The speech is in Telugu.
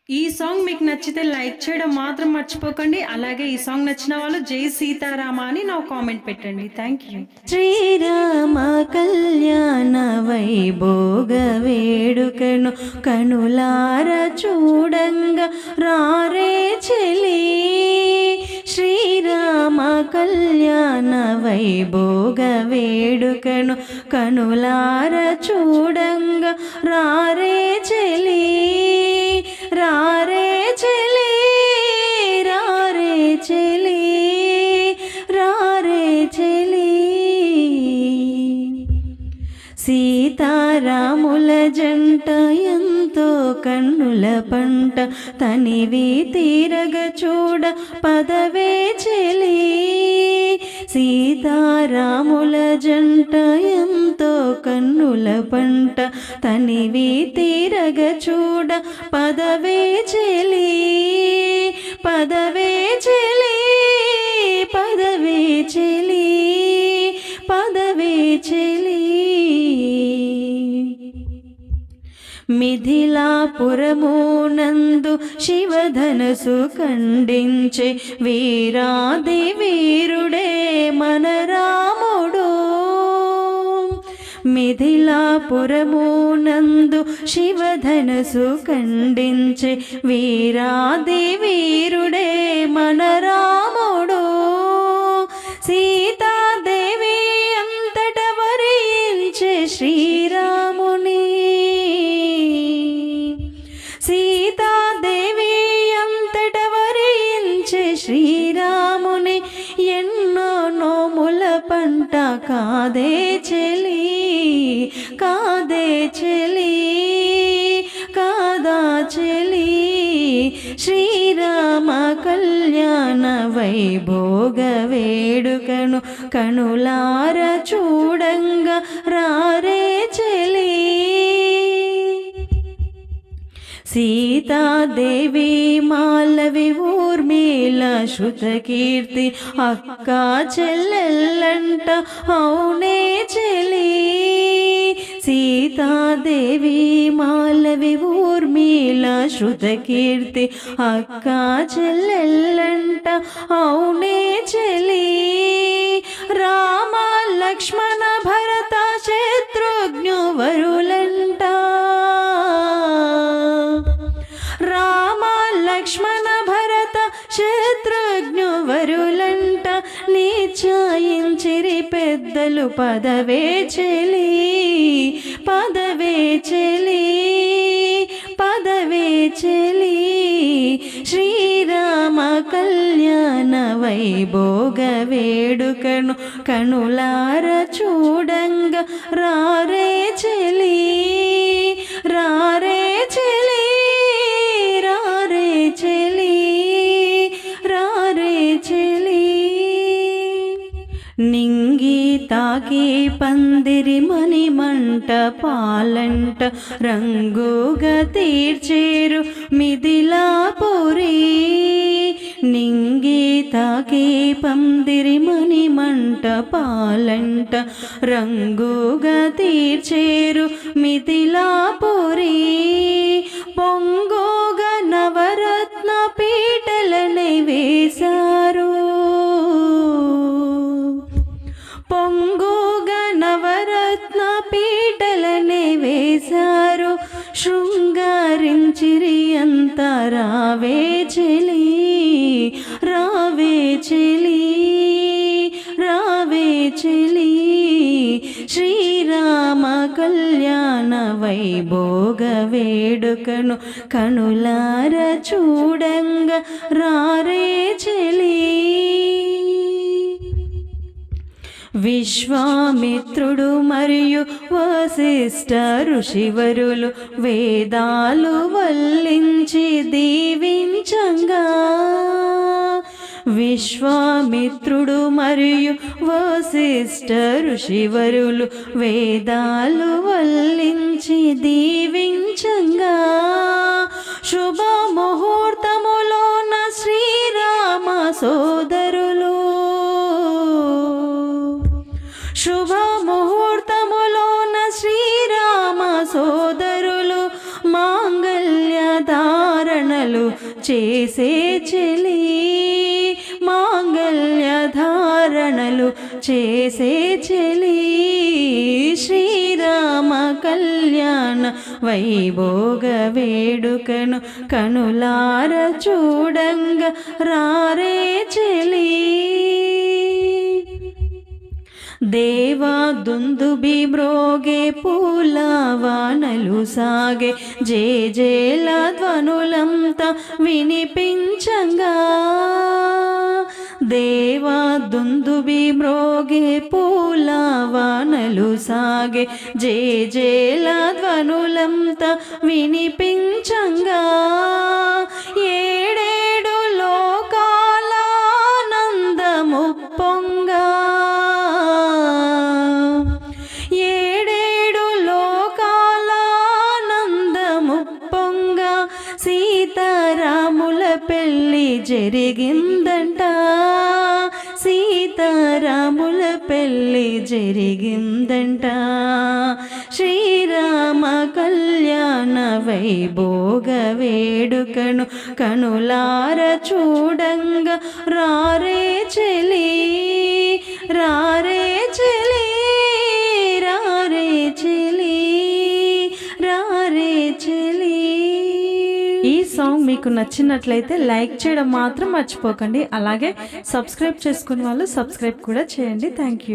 ఈ సాంగ్ మీకు నచ్చితే లైక్ చేయడం మాత్రం మర్చిపోకండి. అలాగే ఈ సాంగ్ నచ్చిన వాళ్ళు జై సీతారామ అని నాకు కామెంట్ పెట్టండి. Thank you. శ్రీరామ కళ్యాణ వైభోగ వేడుకను కనులార చూడంగా రారే చెలి. శ్రీరామ కళ్యాణ వైభోగ వేడుకను కనులార చూడంగా రారే చెలి. రారే చెలి, రారే చెలి, రారే చెలి. సీతారాముల జంట ఎంతో కన్నుల పంట తనివి తీరగ చూడ పదవే చెలి. సీతారాముల జంట ఎంతో కన్నుల పంట తనివి తీరగ చూడ పదవే చెలి. పదవే చెలి, పదవే చెలి, పదవే చెలి. మిథిలాపురమునందు శివధనసు ఖండించే వీరాది వీరుడే మన రాముడు. మిథిలాపురమునందు శివధనసు ఖండించే వీరాది వీరుడే మన రాముడు. సీతాదేవి అంతట వరించే శ్రీరాముని. సీతాదేవి అంతట వరించే శ్రీరాముని ఎన్నో నోముల పంట కాదే చెలి. కాదే చెలి, కాదా చెలి. శ్రీరామ కళ్యాణ వైభోగ వేడుకను కనులార చూడంగా రారే చెలి. సీతాదేవి మాలవి ఊర్మిళ శృతకీర్తి అక్క చెల్లెల్లంట అవునే చెలి. సీతాదేవి మాలవి ఊర్మిళ శృతకీర్తి అక్క చెల్లెల్లంట అవునే చెలి. రామ లక్ష్మణ భరత శత్రుఘ్ను వరులంట. రామ లక్ష్మణ భరత శత్రుఘ్ను వరులంట నిశ్చయించిరి పెద్దలు పదవే చెలి. పదవే చెలి, పదవే చెలి. శ్రీరామ కళ్యాణ వైభోగ వేడుకను కనులార చూడంగా రారే చెలి. రారే చెలి, రారే చెలి, రారే చెలి. నింగి తాకి పందిరి మణిమంట పాలంట రంగుగా తీర్చేరు మిథిలాపురి. నింగి తాకి పందిరి మణిమంట పాలంట రంగుగా తీర్చేరు మిథిలాపురి. పొంగుగా నవరత్న పీటలనై వేశారు. పొంగుగా నవరత్న పీటలనే వేశారు. శృంగారించిరి అంత రావే చెలి. రావే చెలి, రావే చెలి. శ్రీరామ కళ్యాణ వైభోగ వేడుకను కనులార చూడంగా రారే చెలి. విశ్వామిత్రుడు మరియు వశిష్ఠ ఋషివరులు వేదాలు వల్లించి దీవించంగా. విశ్వామిత్రుడు మరియు వశిష్ఠ ఋషివరులు వేదాలు వల్లించి దీవించంగా. శుభ ముహూర్తములోన శ్రీరామ సోదరులు. శుభ ముహూర్తములోన శ్రీరామ సోదరులు మాంగళ్య ధారణ ధారణలు చేసే చెలి, మాంగళ్య ధారణలు చేసే చెలి, శ్రీరామ కళ్యాణ వైభోగ వేడుకను కనులార చూడంగా రారే చెలి. దేవా దుందుబి మ్రోగే పూలవానలు సాగే, జేజేల ధ్వనులంతా వినిపించంగా. దేవా దుందుబి మ్రోగే పూలవానలు సాగే, జేజేల ధ్వనులంతా వినిపించంగా. ఏడేడు లోకాల ఆనందము పొంగా, ఏడేడు లోకాల ఆనందము పొంగా, సీతారాముల పెళ్ళి జరిగిందంట, సీతారాముల పెళ్ళి జరిగిందంట. శ్రీరామ కళ్యాణ వైభోగ వేడుకను కనులార చూడంగా రారే చెలి, రారే చెలి, రారే చెలి, రారే చెలి. ఈ సాంగ్ మీకు నచ్చినట్లయితే లైక్ చేయడం మాత్రం మర్చిపోకండి. అలాగే సబ్స్క్రైబ్ చేసుకునే వాళ్ళు సబ్స్క్రైబ్ కూడా చేయండి. Thank you.